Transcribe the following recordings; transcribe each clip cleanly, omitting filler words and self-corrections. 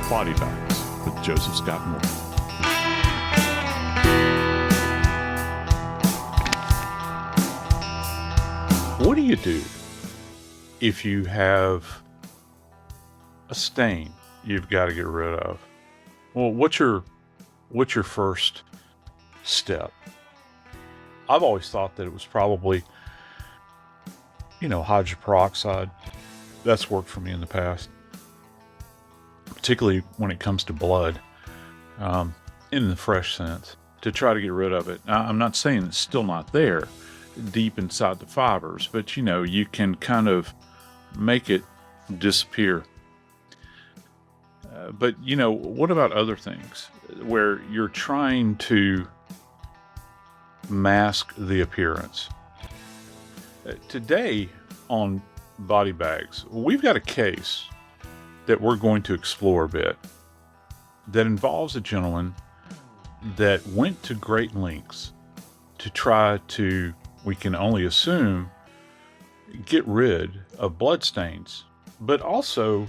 Body Bags with Joseph Scott Morgan. What do you do if you have a stain you've got to get rid of? Well, what's your first step? I've always thought that it was probably, hydrogen peroxide. That's worked for me in the past, particularly when it comes to blood, in the fresh sense, to try to get rid of it. Now, I'm not saying it's still not there deep inside the fibers, but you can kind of make it disappear. But what about other things where you're trying to mask the appearance? Today on Body Bags, we've got a case that we're going to explore a bit that involves a gentleman that went to great lengths to try to, we can only assume, get rid of bloodstains, but also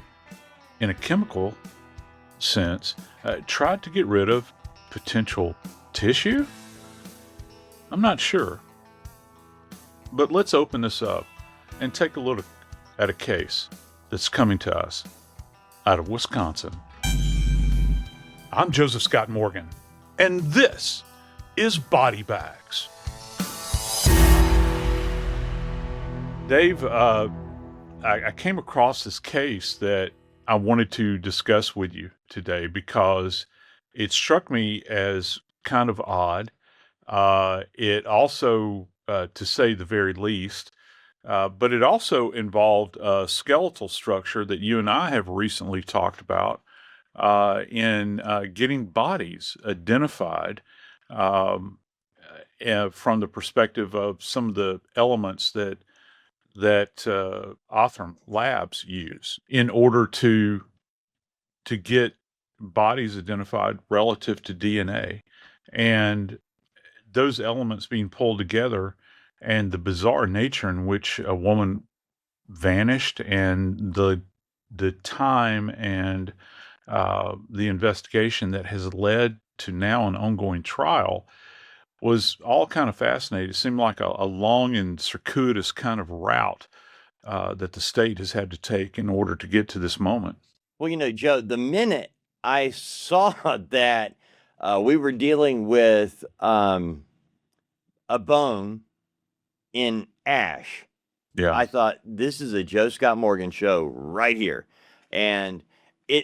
in a chemical sense, tried to get rid of potential tissue? I'm not sure. But let's open this up and take a look at a case that's coming to us out of Wisconsin. I'm Joseph Scott Morgan, and this is Body Bags. Dave, I came across this case that I wanted to discuss with you today because it struck me as kind of odd. It also, to say the very least, but it also involved a skeletal structure that you and I have recently talked about in getting bodies identified from the perspective of some of the elements that Othram Labs use in order to get bodies identified relative to DNA, and those elements being pulled together, and the bizarre nature in which a woman vanished, and the time and the investigation that has led to now an ongoing trial was all kind of fascinating. It seemed like a long and circuitous kind of route that the state has had to take in order to get to this moment. Well, Joe, the minute I saw that we were dealing with a bone in ash, I thought, this is a Joe Scott Morgan show right here. And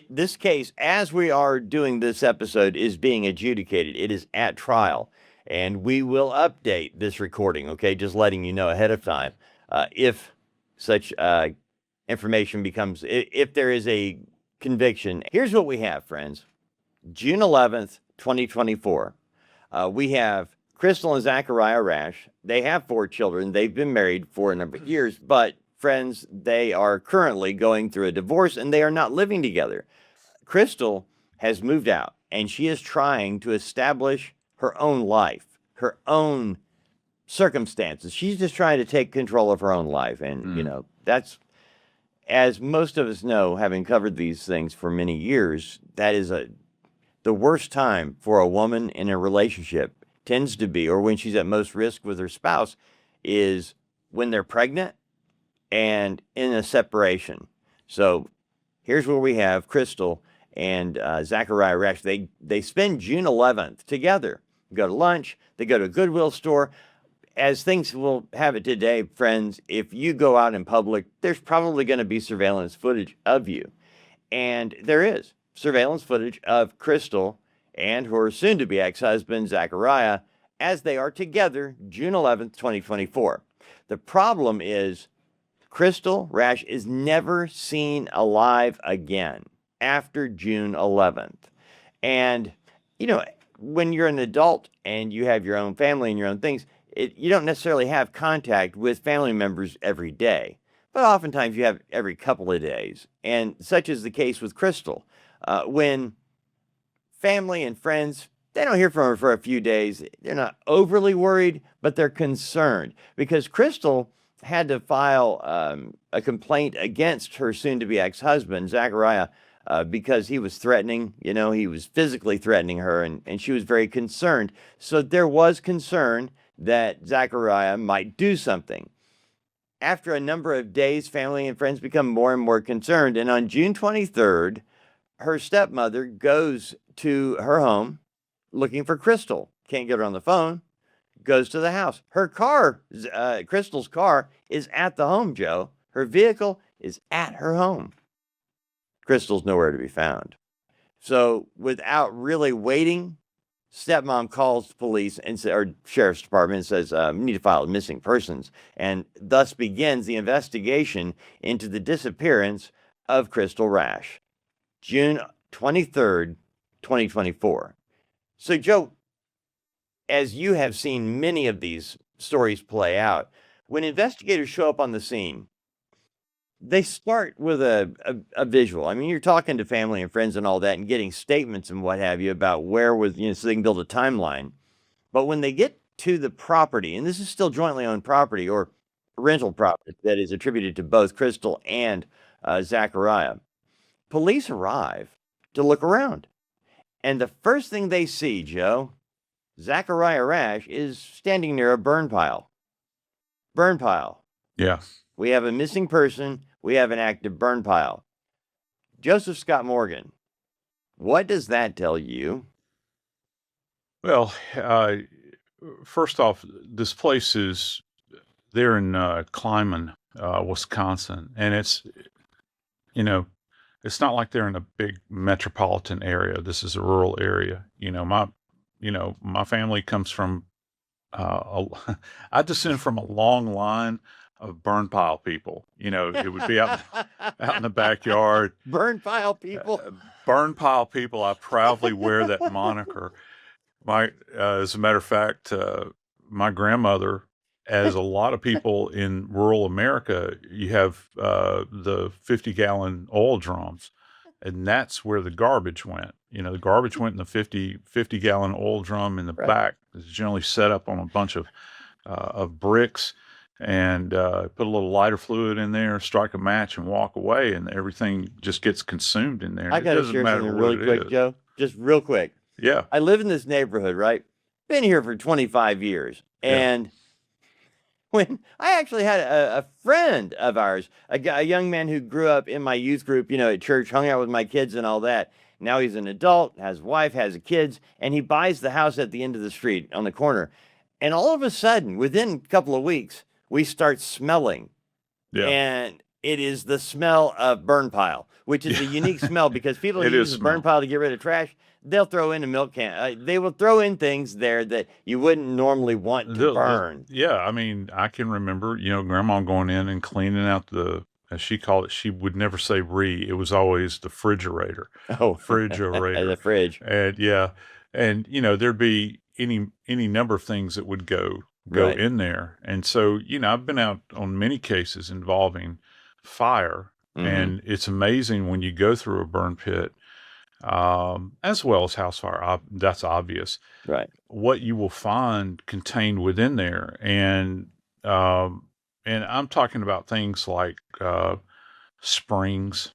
this case, as we are doing this episode, is being adjudicated. It is at trial. And we will update this recording, okay? Just letting you know ahead of time. If such information becomes, if there is a conviction. Here's what we have, friends. June 11th, 2024. We have Crystal and Zachariah Rasch. They have 4 children. They've been married for a number of years, but friends, they are currently going through a divorce and they are not living together. Crystal has moved out and she is trying to establish her own life, her own circumstances. She's just trying to take control of her own life. And, that's, as most of us know, having covered these things for many years, that is the worst time for a woman in a relationship tends to be, or when she's at most risk with her spouse, is when they're pregnant and in a separation. So here's where we have Crystal and Zachariah Rasch. They spend June 11th together. They go to lunch. They go to a Goodwill store. As things will have it today, friends, if you go out in public, there's probably going to be surveillance footage of you. And there is surveillance footage of Crystal and her soon-to-be ex-husband, Zachariah, as they are together June 11th, 2024. The problem is Crystal Rasch is never seen alive again after June 11th. And, when you're an adult and you have your own family and your own things, you don't necessarily have contact with family members every day, but oftentimes you have every couple of days. And such is the case with Crystal. When family and friends, they don't hear from her for a few days, they're not overly worried, but they're concerned because Crystal had to file a complaint against her soon-to-be ex-husband, Zachariah, because he was threatening. He was physically threatening her, and she was very concerned. So there was concern that Zachariah might do something. After a number of days, family and friends become more and more concerned. And on June 23rd, her stepmother goes to her home looking for Crystal. Can't get her on the phone. Goes to the house. Her car, Crystal's car, is at the home, Joe. Her vehicle is at her home. Crystal's nowhere to be found. So without really waiting, stepmom calls police or sheriff's department and says, "We need to file a missing persons," and thus begins the investigation into the disappearance of Crystal Rash, June 23rd, 2024. So, Joe, as you have seen many of these stories play out, when investigators show up on the scene, they start with a visual. I mean, you're talking to family and friends and all that and getting statements and what have you about where was, so they can build a timeline. But when they get to the property, and this is still jointly owned property or rental property that is attributed to both Crystal and Zachariah, police arrive to look around. And the first thing they see, Joe, Zachariah Rash is standing near a burn pile. Burn pile. Yeah. We have a missing person. We have an active burn pile. Joseph Scott Morgan, what does that tell you? Well, first off, this place is there in Kleiman, Wisconsin, and it's it's not like they're in a big metropolitan area. This is a rural area. My family comes from I descend from a long line of burn pile people. It would be out in the backyard. Burn pile people. Burn pile people. I proudly wear that moniker. As a matter of fact, my grandmother, as a lot of people in rural America, you have the 50-gallon oil drums, and that's where the garbage went. The garbage went in the 50-gallon oil drum in the back. It's generally set up on a bunch of bricks, and put a little lighter fluid in there, strike a match, and walk away, and everything just gets consumed in there. I got to share something really quick, Joe. Just real quick. Yeah. I live in this neighborhood, right? Been here for 25 years. And when I actually had a friend of ours, a young man who grew up in my youth group, at church, hung out with my kids and all that. Now he's an adult, has a wife, has kids, and he buys the house at the end of the street on the corner. And all of a sudden, within a couple of weeks, we start smelling. Yeah. And it is the smell of burn pile, which is a unique smell because people use the burn pile to get rid of trash. They'll throw in a milk can. They will throw in things there that you wouldn't normally want to burn. Yeah, I mean, I can remember, Grandma going in and cleaning out as she called it, she would never say it was always the refrigerator. Oh, refrigerator. The fridge. And there'd be any number of things that would go in there. And so, I've been out on many cases involving fire, and it's amazing when you go through a burn pit, as well as house fire. That's obvious. Right. What you will find contained within there. And I'm talking about things like springs,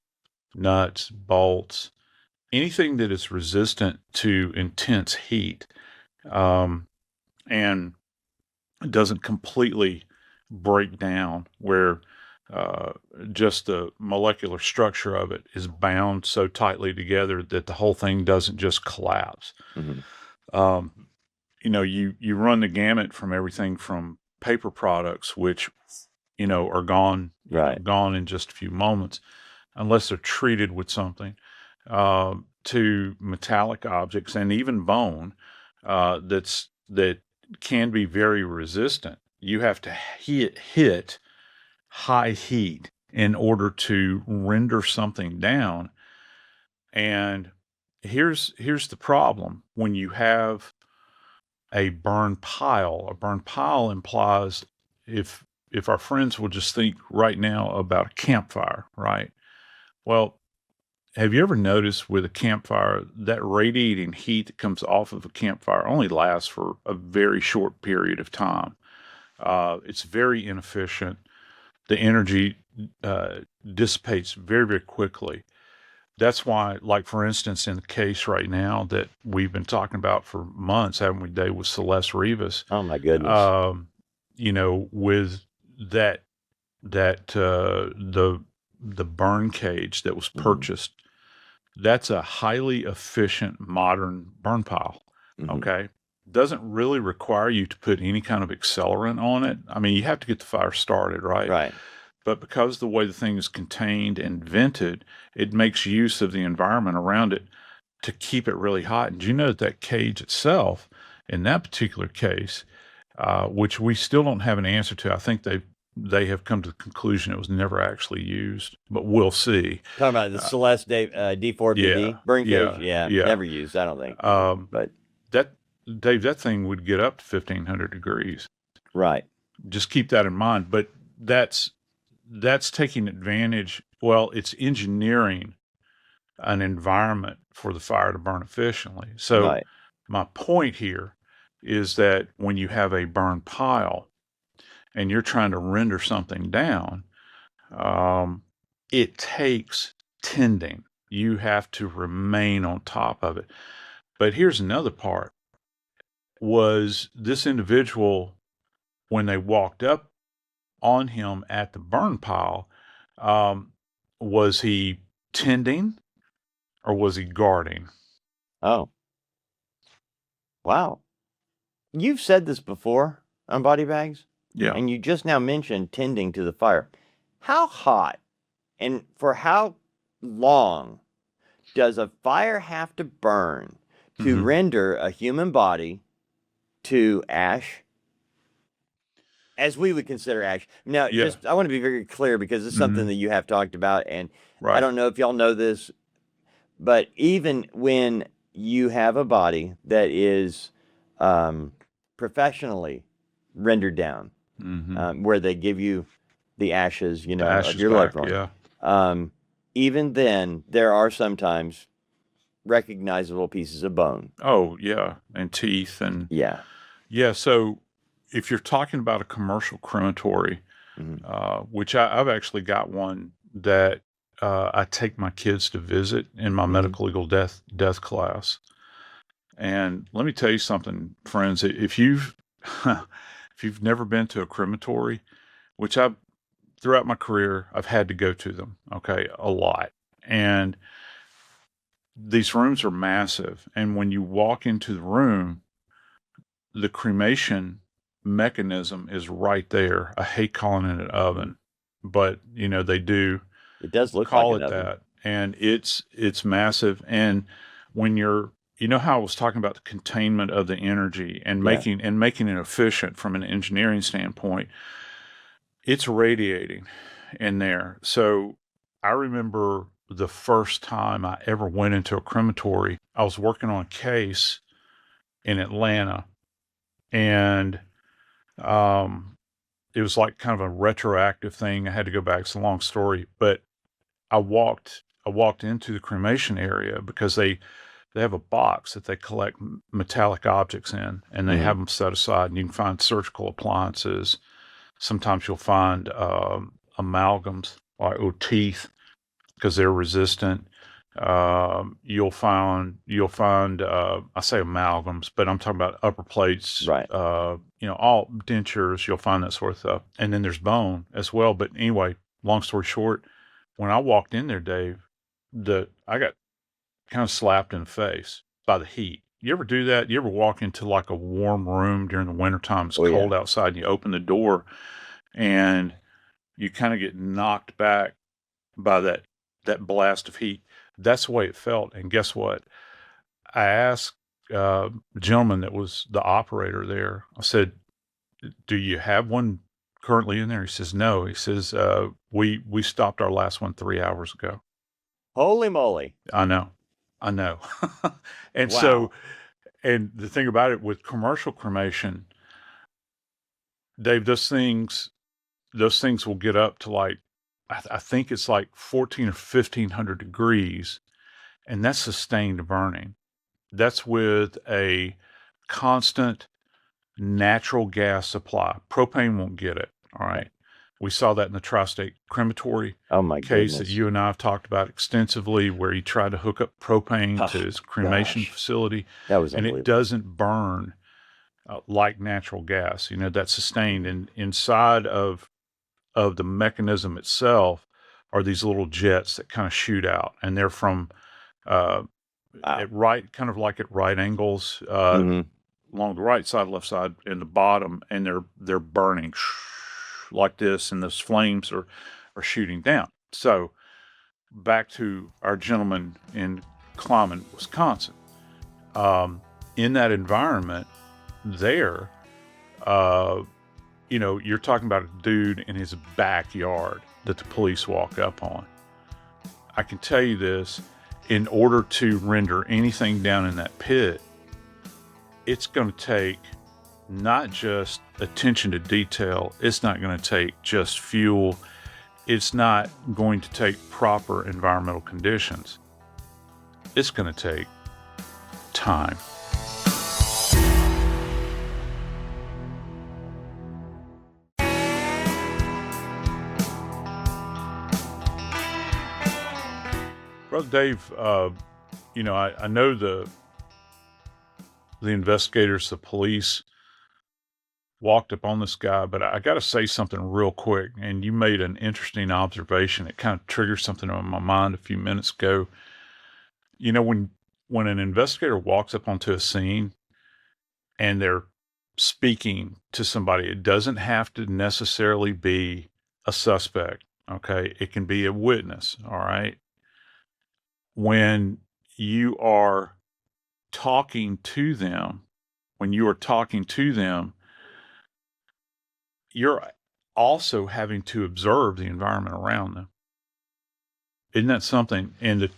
nuts, bolts, anything that is resistant to intense heat, and doesn't completely break down, where just the molecular structure of it is bound so tightly together that the whole thing doesn't just collapse. You run the gamut from everything from paper products, which are gone in just a few moments, unless they're treated with something, to metallic objects and even bone that can be very resistant. You have to hit high heat in order to render something down. And here's the problem. When you have a burn pile implies, if our friends will just think right now about a campfire, right? Well, have you ever noticed with a campfire, that radiating heat that comes off of a campfire only lasts for a very short period of time? It's very inefficient. The energy dissipates very, very quickly. That's why, like, for instance, in the case right now that we've been talking about for months, haven't we, Dave, with Celeste Rivas, Oh my goodness. with the burn cage that was Hmm. purchased, that's a highly efficient modern burn pile. Hmm. Okay. Doesn't really require you to put any kind of accelerant on it. I mean, you have to get the fire started, right? Right. But because the way the thing is contained and vented, it makes use of the environment around it to keep it really hot. And you know that cage itself, in that particular case, which we still don't have an answer to. I think they have come to the conclusion it was never actually used, but we'll see. Talking about the Celeste Yeah, D4PD burn cage. yeah, Yeah, yeah. never used. I don't think. Um, But that Dave, that thing would get up to 1,500 degrees. right. Just keep that in mind. But that's taking advantage. Well, it's engineering an environment for the fire to burn efficiently. So Right. my point here is that when you have a burn pile and you're trying to render something down, um, it takes tending. You have to remain on top of it. But here's another part: was this individual, when they walked up on him at the burn pile, um, was he tending or was he guarding? Oh, wow. You've said this before on body bags, Yeah. and you just now mentioned tending to the fire. How hot and for how long does a fire have to burn to Hmm. render a human body to ash, as we would consider ash? Now, Yeah. just I want to be very clear because it's something Hmm. that you have talked about, and I Right. don't know if y'all know this, but even when you have a body that is um, professionally rendered down, Hmm. where they give you the ashes, The of ashes your loved back. one, Yeah. um, even then, there are sometimes recognizable pieces of bone. Oh, yeah. And teeth. And Yeah. yeah. So if you're talking about a commercial crematory, Hmm. which I've actually got one that I take my kids to visit in my Hmm. medical legal death class. And let me tell you something, friends. If you've if you've never been to a crematory, which I've throughout my career, I've had to go to them, okay, a lot. And these rooms are massive. And when you walk into the room, the cremation mechanism is right there. I hate calling it an oven, but they do It does look like call an it oven. that. And it's massive. And when how I was talking about the containment of the energy and Yeah. making it efficient from an engineering standpoint, it's radiating in there. So I remember the first time I ever went into a crematory. I was working on a case in Atlanta, and um, it was like kind of a retroactive thing. I had to go back. It's a long story, but I walked into the cremation area because they have a box that they collect metallic objects in, and they Hmm. have them set aside, and you can find surgical appliances. Sometimes you'll find amalgams, like teeth, because they're resistant. You'll find I say amalgams, but I'm talking about upper plates. Right. All dentures. You'll find that sort of stuff, and then there's bone as well. But anyway, long story short, when I walked in there, Dave, I got kind of slapped in the face by the heat. You ever do that? You ever walk into like a warm room during the wintertime? It's Oh yeah. cold outside, and you open the door, and you kind of get knocked back by that blast of heat. That's the way it felt. And guess what? I asked the gentleman that was the operator there. I said, "Do you have one currently in there?" He says, "No." He says, "We stopped our last one 3 hours ago." Holy moly. I know. And so, Wow. and the thing about it with commercial cremation, Dave, those things will get up to like, I think it's like 14 or 1,500 degrees, and that's sustained burning. That's with a constant natural gas supply. Propane won't get it. All right. We saw that in the tri-state crematory Oh my case that goodness. you and I have talked about extensively, where he tried to hook up propane to Oh, his cremation gosh. facility, That was and it unbelievable. doesn't burn like natural gas. That's sustained, and inside of the mechanism itself are these little jets that kind of shoot out, and they're from uh, Wow. kind of like at right angles Hmm. along the right side, left side, and the bottom, and they're burning like this, and those flames are shooting down. So back to our gentleman in Klamath, Wisconsin. In that environment, there, uh, you're talking about a dude in his backyard that the police walk up on. I can tell you this: in order to render anything down in that pit, it's going to take not just attention to detail, it's not going to take just fuel, it's not going to take proper environmental conditions. It's going to take time. Brother Dave, I know the investigators, the police walked up on this guy, but I got to say something real quick. And you made an interesting observation. It kind of triggered something on my mind a few minutes ago. When an investigator walks up onto a scene and they're speaking to somebody, it doesn't have to necessarily be a suspect. Okay. It can be a witness. All right. When you are talking to them, when you are talking to them, you're also having to observe the environment around them. Isn't that something? And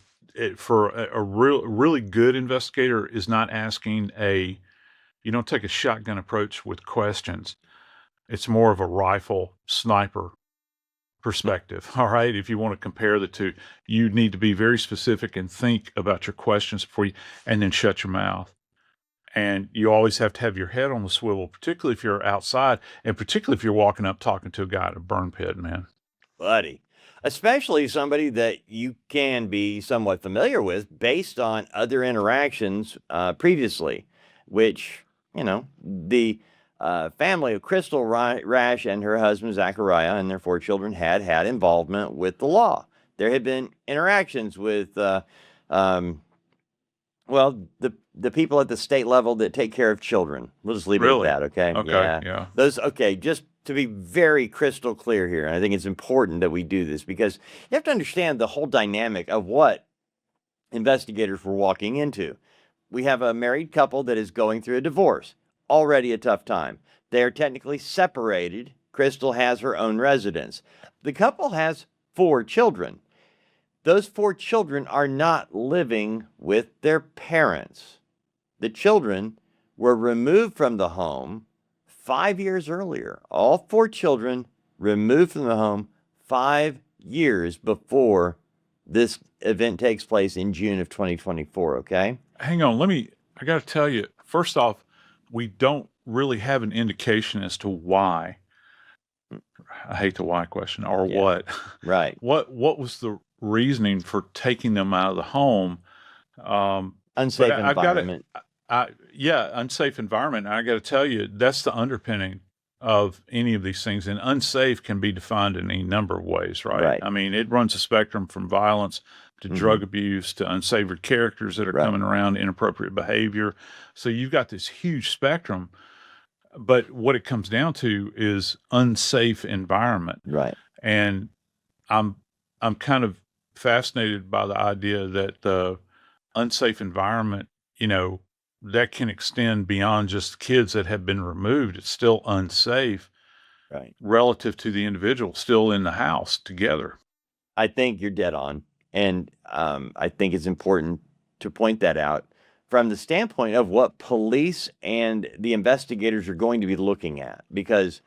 for a really good investigator is not asking you don't take a shotgun approach with questions. It's more of a rifle sniper perspective. All right. If you want to compare the two, you need to be very specific and think about your questions and then shut your mouth. And you always have to have your head on the swivel, particularly if you're outside, and particularly if you're walking up talking to a guy at a burn pit, man. Buddy. Especially somebody that you can be somewhat familiar with based on other interactions previously, which, the family of Crystal Rash and her husband Zachariah and their 4 children had involvement with the law. There had been interactions with, the people at the state level that take care of children. We'll just leave it at Really? that, okay? Okay. Yeah. Yeah. Okay, just to be very crystal clear here, and I think it's important that we do this because you have to understand the whole dynamic of what investigators were walking into. We have a married couple that is going through a divorce, already a tough time. They are technically separated. Crystal has her own residence. The couple has 4 children. Those 4 children are not living with their parents. The children were removed from the home 5 years earlier. All 4 children removed from the home 5 years before this event takes place in June of 2024, okay? Hang on. I got to tell you, first off, we don't really have an indication as to why. I hate the why question, or Yeah. what. Right. What was the reasoning for taking them out of the home? Unsafe But I've got environment. unsafe environment. I got to tell you, that's the underpinning of any of these things. And unsafe can be defined in any number of ways, right? Right. I mean, it runs a spectrum from violence to Mhm. drug abuse to unsavory characters that are Right. coming around, inappropriate behavior. So you've got this huge spectrum. But what it comes down to is unsafe environment. Right. And I'm kind of fascinated by the idea that the unsafe environment, that can extend beyond just kids that have been removed. It's still unsafe, Right. relative to the individual still in the house together. I think you're dead on. And I think it's important to point that out from the standpoint of what police and the investigators are going to be looking at, because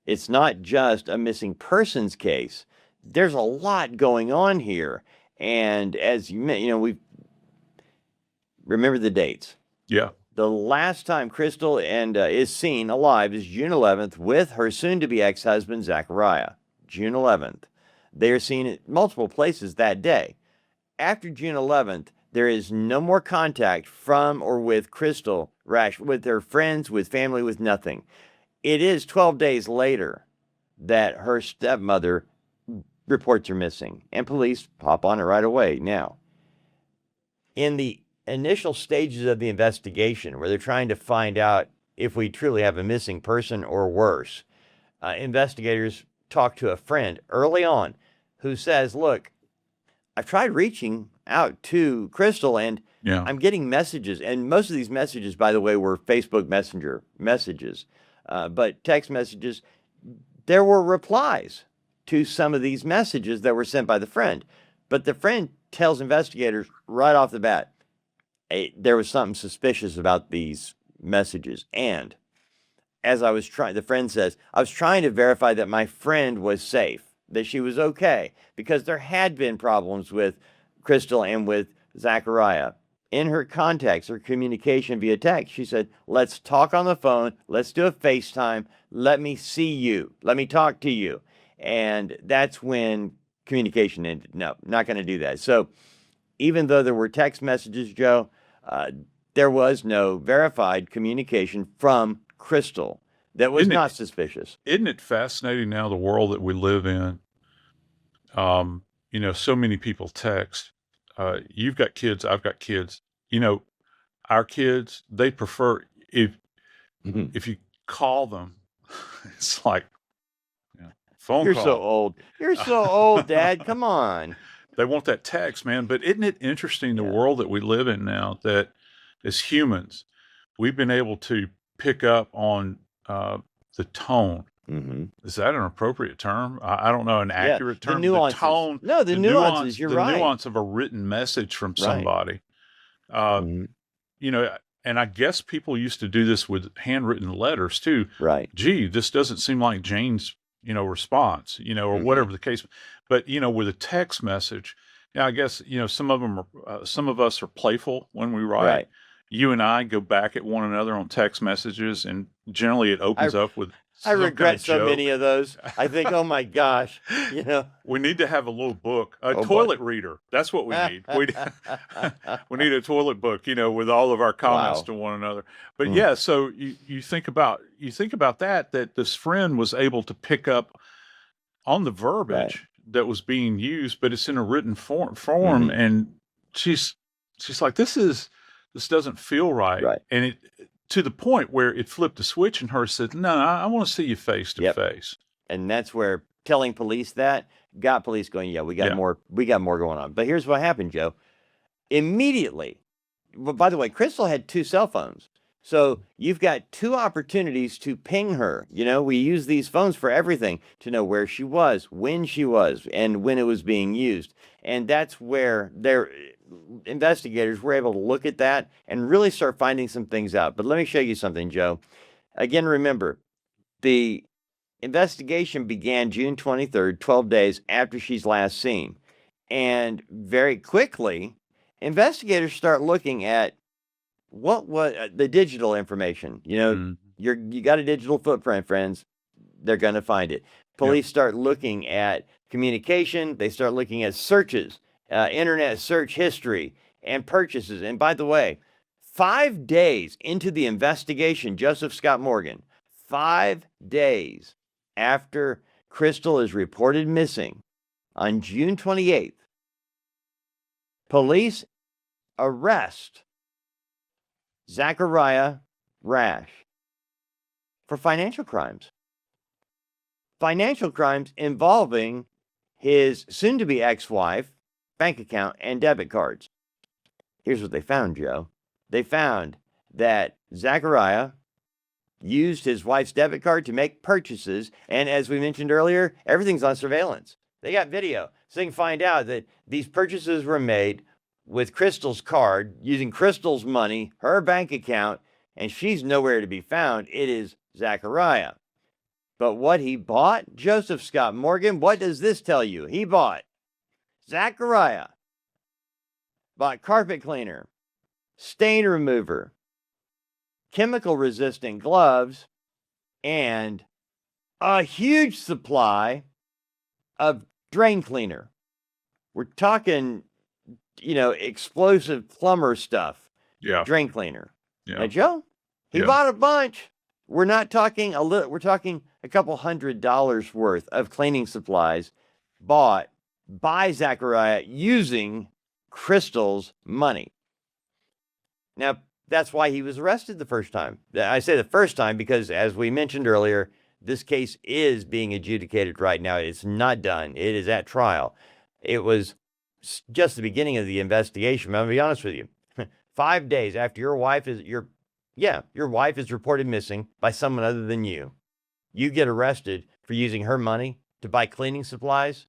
it's not just a missing persons case. There's a lot going on here. And as we remember the dates. Yeah. The last time Crystal is seen alive is June 11th with her soon-to-be ex-husband, Zachariah. June 11th. They are seen at multiple places that day. After June 11th, there is no more contact from or with Crystal Rash, with her friends, with family, with nothing. It is 12 days later that her stepmother reports her missing, and police hop on it right away. Now, in the initial stages of the investigation, where they're trying to find out if we truly have a missing person or worse, investigators talk to a friend early on who says, look, I've tried reaching out to Crystal and Yeah. I'm getting messages. And most of these messages, by the way, were Facebook Messenger messages, but text messages. There were replies to some of these messages that were sent by the friend. But the friend tells investigators right off the bat, hey, there was something suspicious about these messages. And as the friend says, I was trying to verify that my friend was safe, that she was okay, because there had been problems with Crystal and with Zachariah. In her contacts, her communication via text, she said, let's talk on the phone. Let's do a FaceTime. Let me see you. Let me talk to you. And that's when communication ended. No, not going to do that. So even though there were text messages, Joe, there was no verified communication from Crystal that was not suspicious. Isn't it fascinating now, the world that we live in? So many people text. You've got kids, I've got kids. Our kids, they prefer if you call them, it's like phone You're call. so old. You're so old, Dad. Come on. They want that text, man. But isn't it interesting, the world that we live in now, that as humans, we've been able to pick up on the tone. Mm-hmm. Is that an appropriate term? I don't know, an accurate term. The nuances. The tone. No, the nuances. You're right. The nuance of a written message from somebody. Mm-hmm. And I guess people used to do this with handwritten letters too. Right. Gee, this doesn't seem like Jane's, response, or whatever the case. But, with a text message, I guess, some of us are playful when we write. Right. You and I go back at one another on text messages, and generally it opens up with I regret so joke. many of those. I think, oh my gosh, We need to have a little book, toilet reader. That's what we need. We need a toilet book, with all of our comments to one another. But so you think about that this friend was able to pick up on the verbiage that was being used, but it's in a written form, and she's like, this doesn't feel right. And it, to the point where it flipped a switch in her, said, no, I want to see you face to face. And that's where telling police that got police going, we got more going on. But here's what happened, Joe. Immediately, by the way, Crystal had 2 cell phones. So you've got 2 opportunities to ping her. We use these phones for everything, to know where she was, when she was, and when it was being used. And that's where their investigators were able to look at that and really start finding some things out. But let me show you something, Joe. Again, remember, the investigation began June 23rd, 12 days after she's last seen. And very quickly, investigators start looking at what was the digital information. You got a digital footprint, friends. They're going to find it. Police start looking at communication. They start looking at searches, internet search history, and purchases. And by the way, 5 days into the investigation, Joseph Scott Morgan, 5 days after Crystal is reported missing on June 28th, police arrest Zachariah Rasch for financial crimes. Financial crimes involving his soon-to-be ex-wife, bank account, and debit cards. Here's what they found, Joe. They found that Zachariah used his wife's debit card to make purchases, and as we mentioned earlier, everything's on surveillance. They got video, so they can find out that these purchases were made with Crystal's card, using Crystal's money, her bank account, and she's nowhere to be found. It is Zachariah. But what he bought, Joseph Scott Morgan, what does this tell you? He bought Zachariah bought carpet cleaner, stain remover, chemical resistant gloves, and a huge supply of drain cleaner. We're talking, explosive plumber stuff. Yeah. Drain cleaner. Yeah. Now, Joe, he Yeah. bought a bunch. We're not talking we're talking a couple $100 worth of cleaning supplies bought by Zachariah using Crystal's money. Now, that's why he was arrested the first time. I say the first time because, as we mentioned earlier, this case is being adjudicated right now. It's not done. It is at trial. It was just the beginning of the investigation. I'm going to be honest with you. 5 days after your wife is reported missing by someone other than you, you get arrested for using her money to buy cleaning supplies.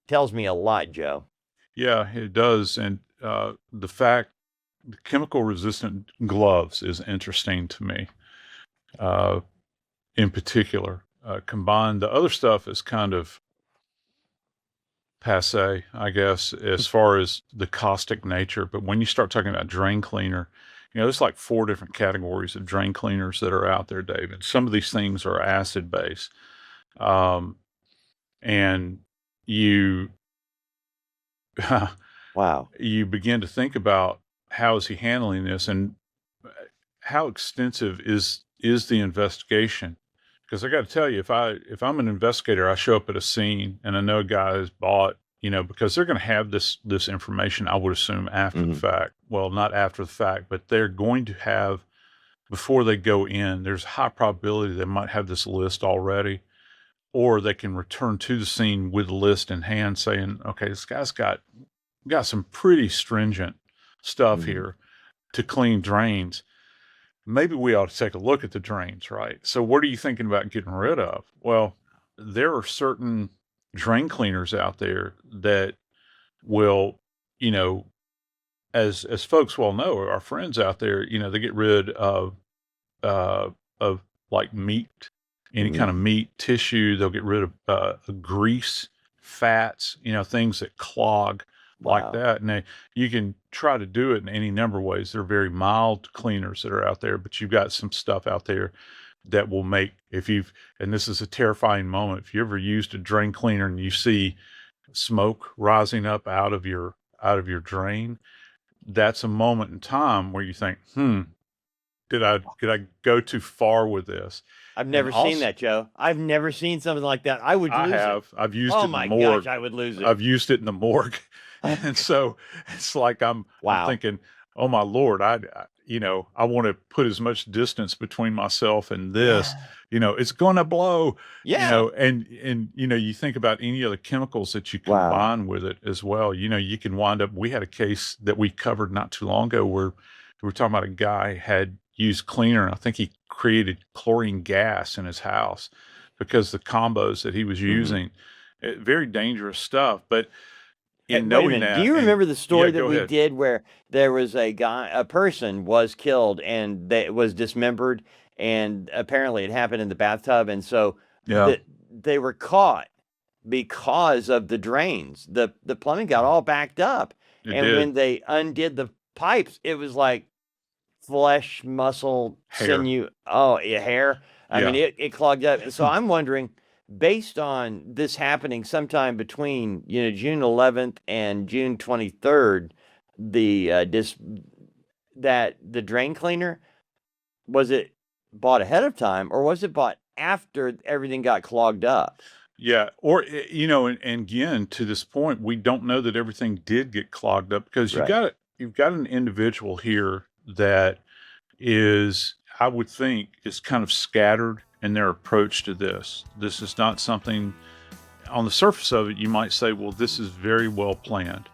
Tells me a lot, Joe. Yeah, it does. And the fact the chemical resistant gloves is interesting to me. In particular, combined, the other stuff is kind of passe, I guess, as far as the caustic nature. But when you start talking about drain cleaner, there's like 4 different categories of drain cleaners that are out there, David. Some of these things are acid based. And you, wow, you begin to think about how is he handling this and how extensive is the investigation? Because I got to tell you, if I'm an investigator, I show up at a scene and I know a guy has bought, because they're going to have this information, I would assume after the fact. Well, not after the fact, but they're going to have, before they go in, there's a high probability they might have this list already, or they can return to the scene with the list in hand saying, okay, this guy's got some pretty stringent stuff here to clean drains. Maybe we ought to take a look at the drains, right? So what are you thinking about getting rid of? Well, there are certain drain cleaners out there that will, as folks well know, our friends out there, they get rid of like meat, any kind of meat, tissue. They'll get rid of grease, fats, things that clog. Like that. And you can try to do it in any number of ways. They're very mild cleaners that are out there, but you've got some stuff out there that will make, and this is a terrifying moment, if you ever used a drain cleaner and you see smoke rising up out of your drain, that's a moment in time where you think, did I go too far with this? I've never seen that, Joe. I've never seen something like that. I would lose it. I've used it in the morgue. Oh my gosh, I would lose it. I've used it in the morgue. And so it's like I'm thinking, oh my Lord, I want to put as much distance between myself and this. It's going to blow. And you think about any other chemicals that you combine with it as well. You can wind up. We had a case that we covered not too long ago where we were talking about a guy had used cleaner, and I think he created chlorine gas in his house because the combos that he was using, very dangerous stuff. But in knowing that, do you remember the story that we did where there was a person was killed and was dismembered, and apparently it happened in the bathtub, and so they were caught because of the drains. The plumbing got all backed up, when they undid the pipes, it was like flesh, muscle, sinew, hair. I mean, it clogged up. And so I'm wondering, based on this happening sometime between June 11th and June 23rd, the drain cleaner, was it bought ahead of time or was it bought after everything got clogged up? Yeah, or and again, to this point, we don't know that everything did get clogged up because you've got an individual here that is, I would think, is kind of scattered in their approach to this. This is not something, on the surface of it, you might say, well, this is very well planned.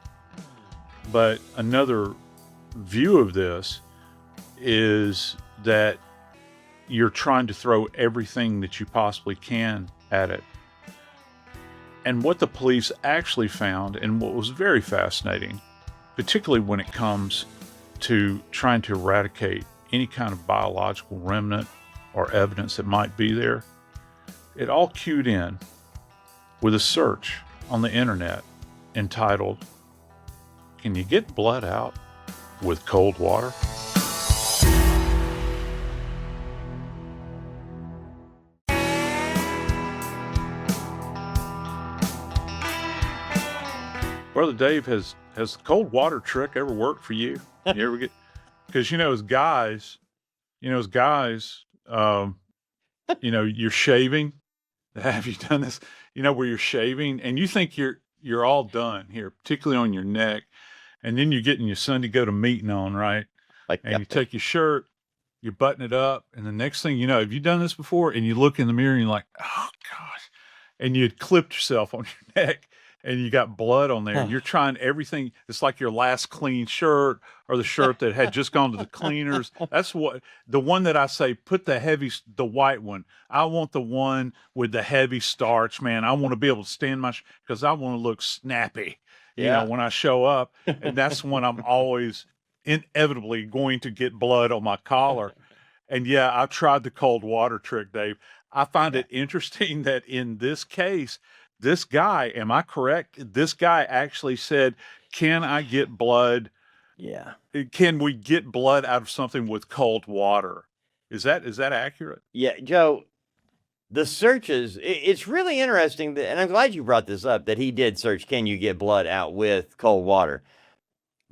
But another view of this is that you're trying to throw everything that you possibly can at it. And what the police actually found, and what was very fascinating, particularly when it comes to trying to eradicate any kind of biological remnant or evidence that might be there, it all cued in with a search on the internet entitled, "Can you get blood out with cold water?" Brother Dave, has the cold water trick ever worked for you? You ever get, because as guys, as guys, you're shaving. Have you done this? Where you're shaving and you think you're all done here, particularly on your neck, and then you're getting your Sunday go to meeting on, right? Like, And you take your shirt, you button it up, and the next thing you know, have you done this before? And you look in the mirror and you're like, oh gosh, and you had clipped yourself on your neck and you got blood on there and you're trying everything. It's like your last clean shirt or the shirt that had just gone to the cleaners. That's what the one that I say, put the white one. I want the one with the heavy starch, man. I want to be able to stand because I want to look snappy, when I show up. And that's when I'm always inevitably going to get blood on my collar. And yeah, I've tried the cold water trick, Dave. I find it interesting that in this case, this guy, am I correct? This guy actually said, can I get blood? Yeah. Can we get blood out of something with cold water? Is that accurate? Yeah, Joe, the searches, it's really interesting that, and I'm glad you brought this up, that he did search, can you get blood out with cold water?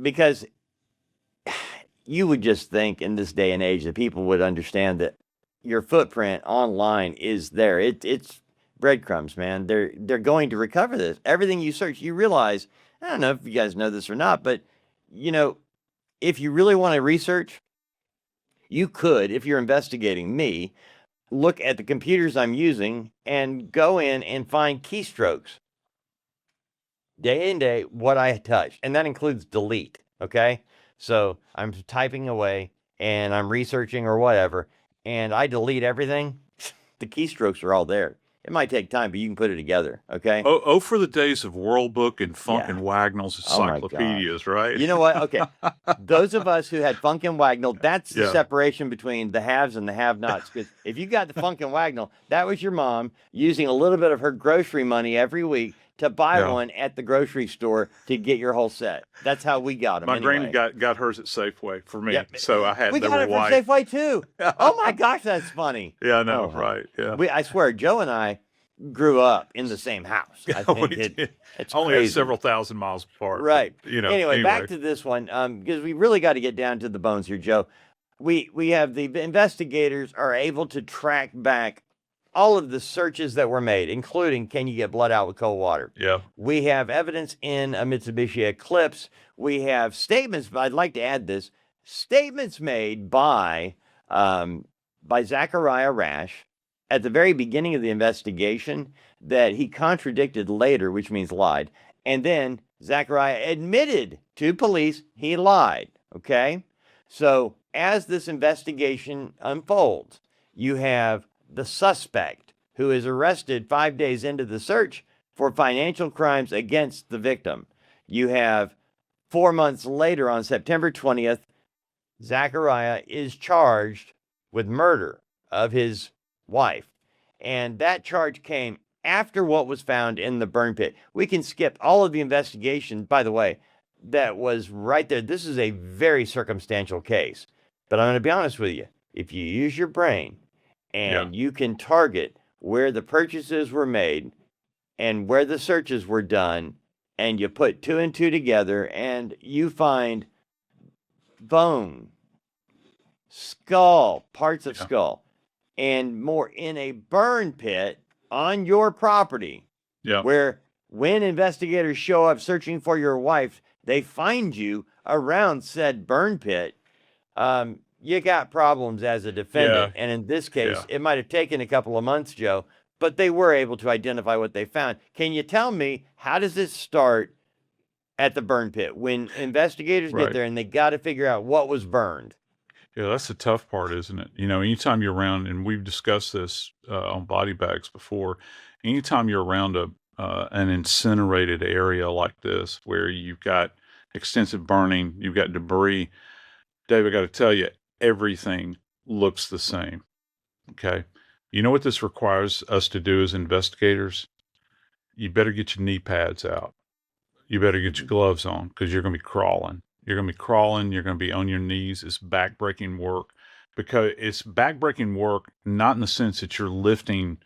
Because you would just think in this day and age that people would understand that your footprint online is there. It's breadcrumbs, man. They're going to recover this. Everything you search, you realize, I don't know if you guys know this or not, but if you really want to research, you could, if you're investigating me, look at the computers I'm using and go in and find keystrokes day in day what I touched, and that includes delete. Okay, so I'm typing away and I'm researching or whatever, and I delete everything. The keystrokes are all there. It might take time, but you can put it together. Okay. Oh, for the days of World Book and Funk and Wagnall's encyclopedias, right? You know what? Okay. Those of us who had Funk and Wagnall, that's the separation between the haves and the have-nots. Because if you got the Funk and Wagnall, that was your mom using a little bit of her grocery money every week to buy one at the grocery store to get your whole set. That's how we got them. My granny got hers at Safeway for me, so I had. We got it from Safeway too. Oh my gosh, that's funny. Yeah, I know, right? Yeah. I swear, Joe and I grew up in the same house. I think it's only several thousand miles apart. Right. But, anyway, back to this one, because we really got to get down to the bones here, Joe. We have the investigators are able to track back all of the searches that were made, including can you get blood out with cold water? Yeah. We have evidence in a Mitsubishi Eclipse. We have statements, but I'd like to add this, statements made by Zachariah Rasch at the very beginning of the investigation that he contradicted later, which means lied. And then Zachariah admitted to police he lied. Okay. So as this investigation unfolds, you have the suspect who is arrested 5 days into the search for financial crimes against the victim. You have 4 months later, on September 20th, Zachariah is charged with murder of his wife. And that charge came after what was found in the burn pit. We can skip all of the investigation, by the way, that was right there. This is a very circumstantial case. But I'm going to be honest with you. If you use your brain and you can target where the purchases were made and where the searches were done, and you put 2 and 2 together and you find bone, skull, parts of skull, and more in a burn pit on your property, where when investigators show up searching for your wife, they find you around said burn pit, you got problems as a defendant. And in this case, it might have taken a couple of months, Joe, but they were able to identify what they found. Can you tell me, how does this start at the burn pit when investigators get there and they got to figure out what was burned? Yeah, that's the tough part, isn't it? Anytime you're around, and we've discussed this on body bags before, anytime you're around an incinerated area like this, where you've got extensive burning, you've got debris, Dave, I got to tell you, everything looks the same. Okay. You know what this requires us to do as investigators? You better get your knee pads out. You better get your gloves on, because you're going to be crawling. You're going to be crawling. You're going to be on your knees. It's backbreaking work, because it's backbreaking work, not in the sense that you're lifting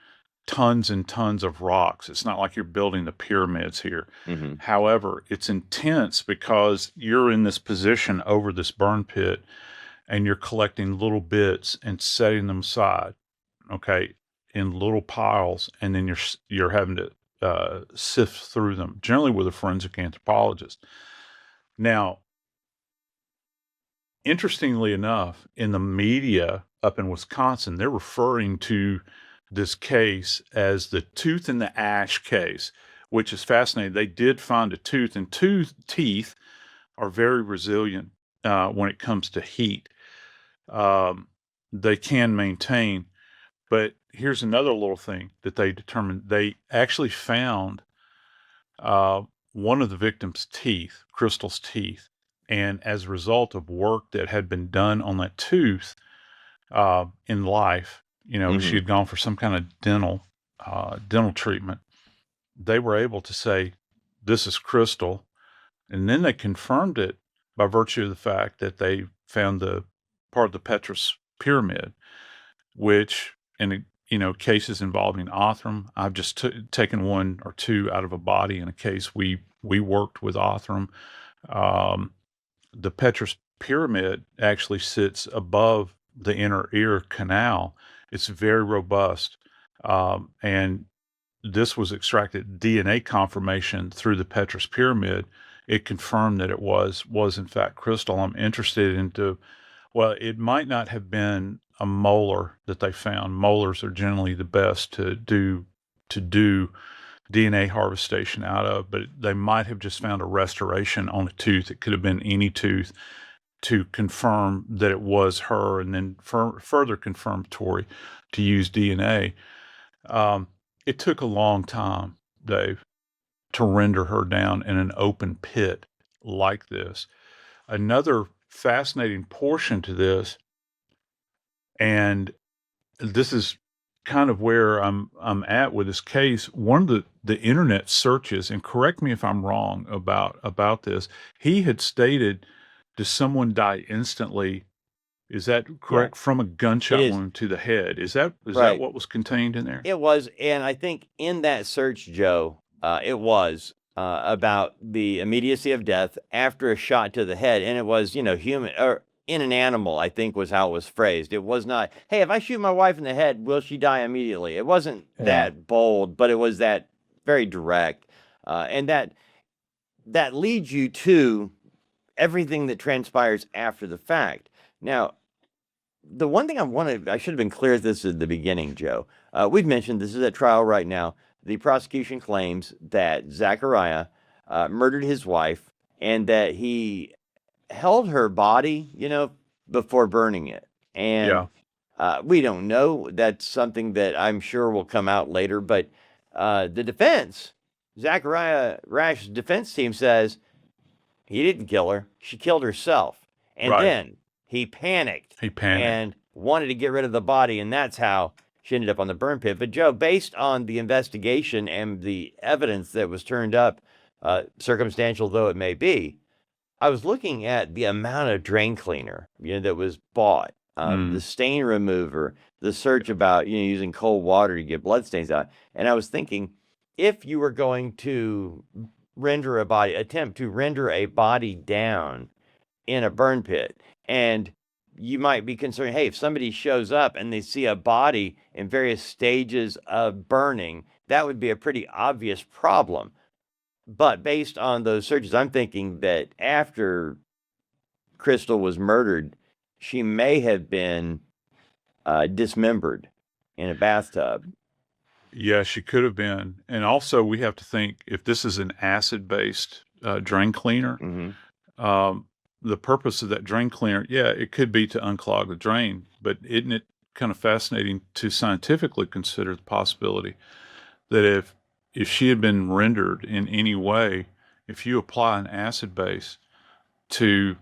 tons and tons of rocks. It's not like you're building the pyramids here. Mm-hmm. However, it's intense because you're in this position over this burn pit and you're collecting little bits and setting them aside, okay, in little piles, and then you're having to sift through them, generally with a forensic anthropologist. Now, interestingly enough, in the media up in Wisconsin, they're referring to this case as the tooth in the ash case, which is fascinating. They did find a tooth, and teeth are very resilient when it comes to heat. Um, they can maintain. But here's another little thing that they determined. They actually found uh, one of the victim's teeth, Crystal's teeth. And as a result of work that had been done on that tooth in life, she Mm-hmm. had gone for some kind of dental treatment. They were able to say, this is Crystal. And then they confirmed it by virtue of the fact that they found the part of the Petrus pyramid, which in cases involving Othram, I've just taken one or two out of a body in a case we worked with Othram. Um, the Petrus pyramid actually sits above the inner ear canal. It's very robust, and this was extracted DNA confirmation through the Petrus pyramid. It confirmed that it was in fact crystal. I'm interested into, well, it might not have been a molar that they found. Molars are generally the best to do DNA harvestation out of, but they might have just found a restoration on a tooth. It could have been any tooth to confirm that it was her, and then further confirmatory to use DNA. It took a long time, Dave, to render her down in an open pit like this. Another fascinating portion to this, and this is kind of where I'm at with this case. One of the internet searches, and correct me if I'm wrong about this, he had stated, does someone die instantly? Is that Yeah, correct? From a it gunshot is. wound to the head. Is that Right. what was contained in there? It was, and I think in that search, Joe, it was about the immediacy of death after a shot to the head, and it was, human or in an animal. I think was how it was phrased. It was not, "Hey, if I shoot my wife in the head, will she die immediately?" It wasn't that bold, but it was that very direct, and that leads you to everything that transpires after the fact. Now, the one thing I should have been clear at this at the beginning, Joe. We've mentioned this is at trial right now. The prosecution claims that Zachariah murdered his wife and that he held her body, before burning it. And Yeah. we don't know. That's something that I'm sure will come out later. But the defense, Zachariah Rash's defense team says he didn't kill her. She killed herself. And Right. then he panicked He panicked. and wanted to get rid of the body. And that's how she ended up on the burn pit. But, Joe, based on the investigation and the evidence that was turned up, circumstantial though it may be, I was looking at the amount of drain cleaner, that was bought, the stain remover, the search about, using cold water to get blood stains out. And I was thinking, if you were going to attempt to render a body down in a burn pit, and you might be concerned, hey, if somebody shows up and they see a body in various stages of burning, that would be a pretty obvious problem. But based on those searches, I'm thinking that after Crystal was murdered, she may have been dismembered in a bathtub. Yeah, she could have been. And also, we have to think, if this is an acid-based drain cleaner, Mm-hmm. the purpose of that drain cleaner, yeah, it could be to unclog the drain, but isn't it kind of fascinating to scientifically consider the possibility that if she had been rendered in any way, if you apply an acid base to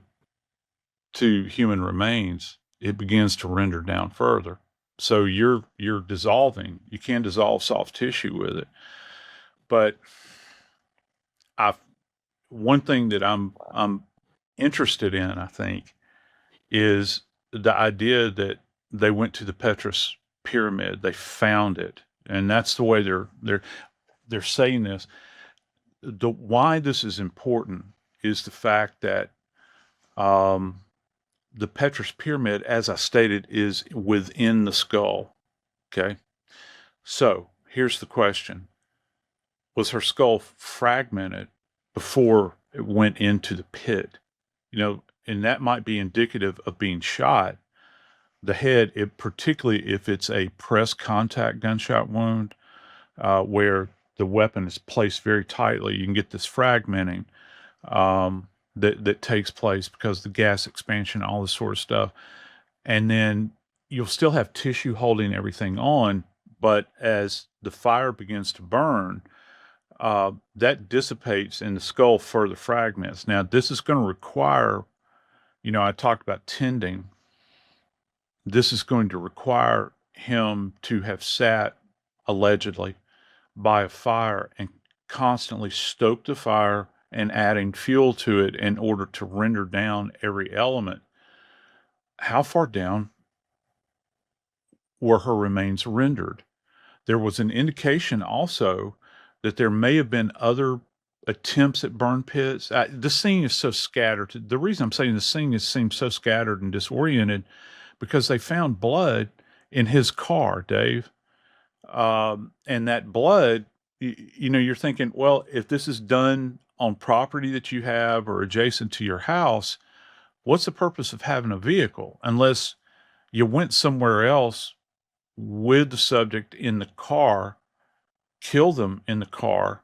human remains, it begins to render down further. So you're dissolving. You can dissolve soft tissue with it. But I one thing that I'm interested in, I think, is the idea that they went to the Petrus pyramid. They found it. and that's the way they're saying this. Why this is important is the fact that the Petrus pyramid, as I stated, is within the skull. Okay, so here's the question: was her skull fragmented before it went into the pit? And that might be indicative of being shot. The head, particularly if it's a press contact gunshot wound, where the weapon is placed very tightly, you can get this fragmenting that takes place because of the gas expansion, all this sort of stuff. And then you'll still have tissue holding everything on, but as the fire begins to burn, that dissipates and the skull further fragments. Now, this is going to require, I talked about tending. This is going to require him to have sat, allegedly, by a fire and constantly stoked the fire and adding fuel to it in order to render down every element. How far down were her remains rendered? There was an indication also that there may have been other attempts at burn pits. The scene is so scattered. The reason I'm saying the scene seems so scattered and disoriented because they found blood in his car, Dave. And that blood, you're thinking, well, if this is done on property that you have or adjacent to your house, what's the purpose of having a vehicle unless you went somewhere else with the subject in the car, killed them in the car,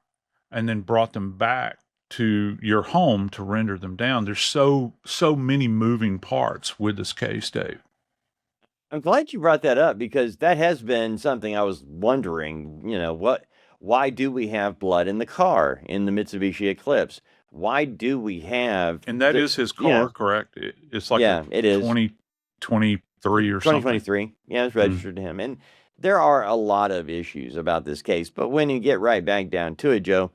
and then brought them back to your home to render them down? There's so many moving parts with this case, Dave. I'm glad you brought that up because that has been something I was wondering, why do we have blood in the car in the Mitsubishi Eclipse? Why do we have... And that is his car, correct? It's like it is 2023 or something. 2023. Yeah, it's registered to him. And there are a lot of issues about this case, but when you get right back down to it, Joe,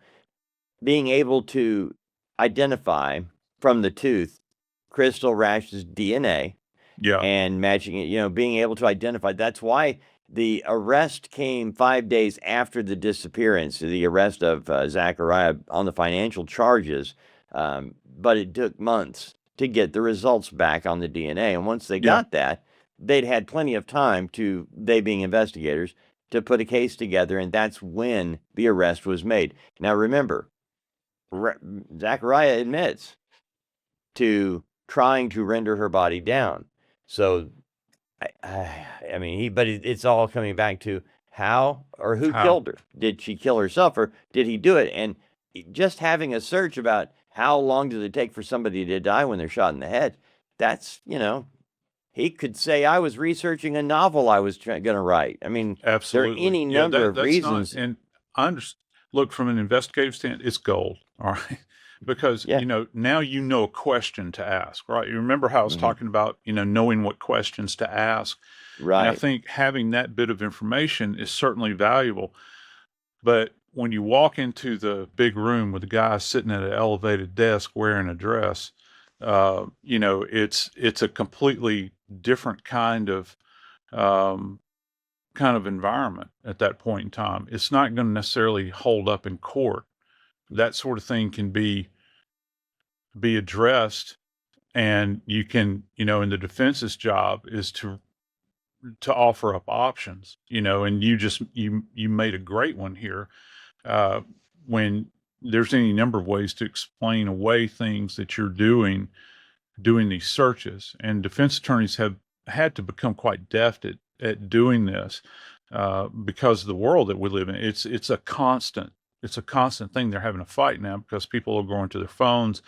being able to identify from the tooth Crystal Rash's DNA, and matching it, being able to identify. That's why the arrest came 5 days after the disappearance, the arrest of Zachariah on the financial charges. But it took months to get the results back on the DNA. And once they got that, they'd had plenty of time they being investigators, to put a case together. And that's when the arrest was made. Now, remember, Zachariah admits to trying to render her body down. So, it's all coming back to how or who killed her. Did she kill herself or did he do it? And just having a search about how long did it take for somebody to die when they're shot in the head, that's, he could say, I was researching a novel I was going to write. Absolutely. There are any number of reasons. And I look, from an investigative standpoint, it's gold, all right? Because, now a question to ask, right? You remember how I was talking about, knowing what questions to ask. Right. And I think having that bit of information is certainly valuable. But when you walk into the big room with a guy sitting at an elevated desk wearing a dress, it's a completely different kind of environment at that point in time. It's not going to necessarily hold up in court. That sort of thing can be addressed, and you can, and the defense's job is to offer up options, and you made a great one here. When there's any number of ways to explain away things that you're doing these searches, and defense attorneys have had to become quite deft at doing this because of the world that we live in. It's a constant thing. They're having a fight now because people are going to their phones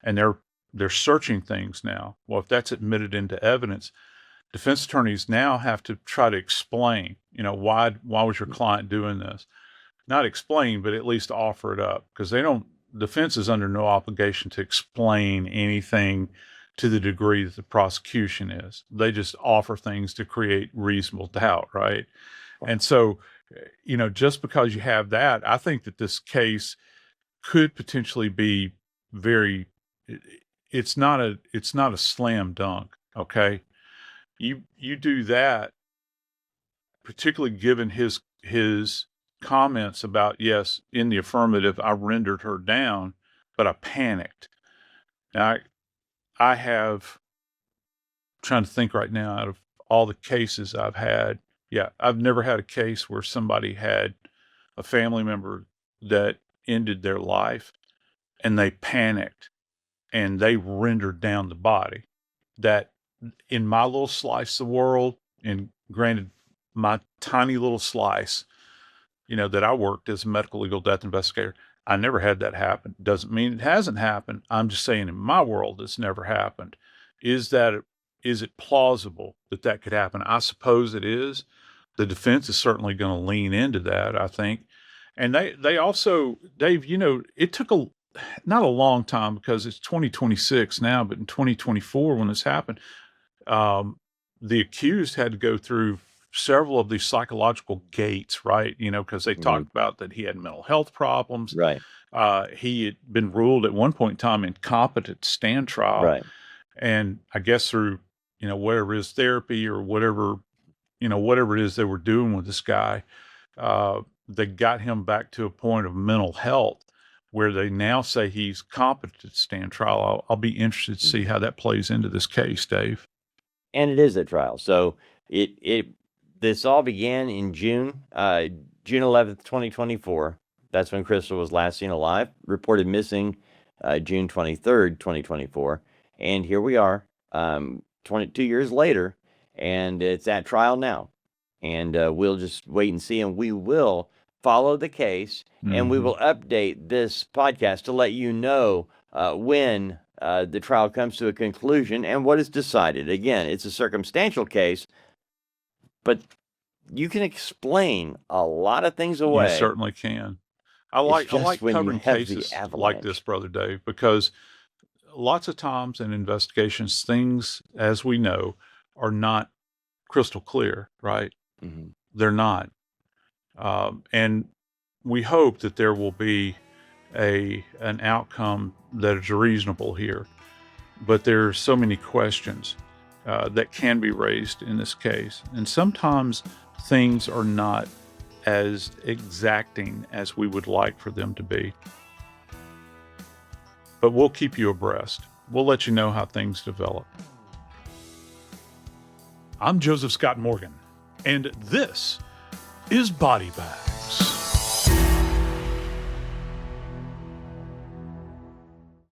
and they're searching things now. Well, if that's admitted into evidence, defense attorneys now have to try to explain, why was your client doing this? Not explain, but at least offer it up, because defense is under no obligation to explain anything to the degree that the prosecution is. They just offer things to create reasonable doubt, right? And so, just because you have that, I think that this case could potentially be it's not a slam dunk. Okay. You do that, particularly given his his comments about, yes, in the affirmative, I rendered her down, but I panicked. Now, I have, trying to think right now, out of all the cases I've had, yeah, I've never had a case where somebody had a family member that ended their life and they panicked and they rendered down the body. That in my little slice of the world, and granted, my tiny little slice, that I worked as a medical legal death investigator, I never had that happen. Doesn't mean it hasn't happened. I'm just saying in my world, it's never happened. Is it plausible that that could happen? I suppose it is. The defense is certainly going to lean into that, I think. And they also, Dave, it took not a long time because it's 2026 now, but in 2024 when this happened, the accused had to go through several of these psychological gates, right? Because they talked about that he had mental health problems. Right. He had been ruled at one point in time incompetent to stand trial. Right. And I guess through, whatever his therapy or whatever it is they were doing with this guy, they got him back to a point of mental health where they now say he's competent to stand trial. I'll be interested to see how that plays into this case, Dave. And it is a trial. So this all began in June 11th, 2024. That's when Crystal was last seen alive, reported missing June 23rd, 2024. And here we are, 22 years later, and it's at trial now. And we'll just wait and see, and we will follow the case, and we will update this podcast to let you know when the trial comes to a conclusion and what is decided. Again, it's a circumstantial case, but you can explain a lot of things away. You certainly can. I like covering cases like this, Brother Dave, because lots of times in investigations, things, as we know, are not crystal clear, right? Mm-hmm. They're not. And we hope that there will be an outcome that is reasonable here. But there are so many questions that can be raised in this case. And sometimes things are not as exacting as we would like for them to be. But we'll keep you abreast. We'll let you know how things develop. I'm Joseph Scott Morgan, and this is Body Bag.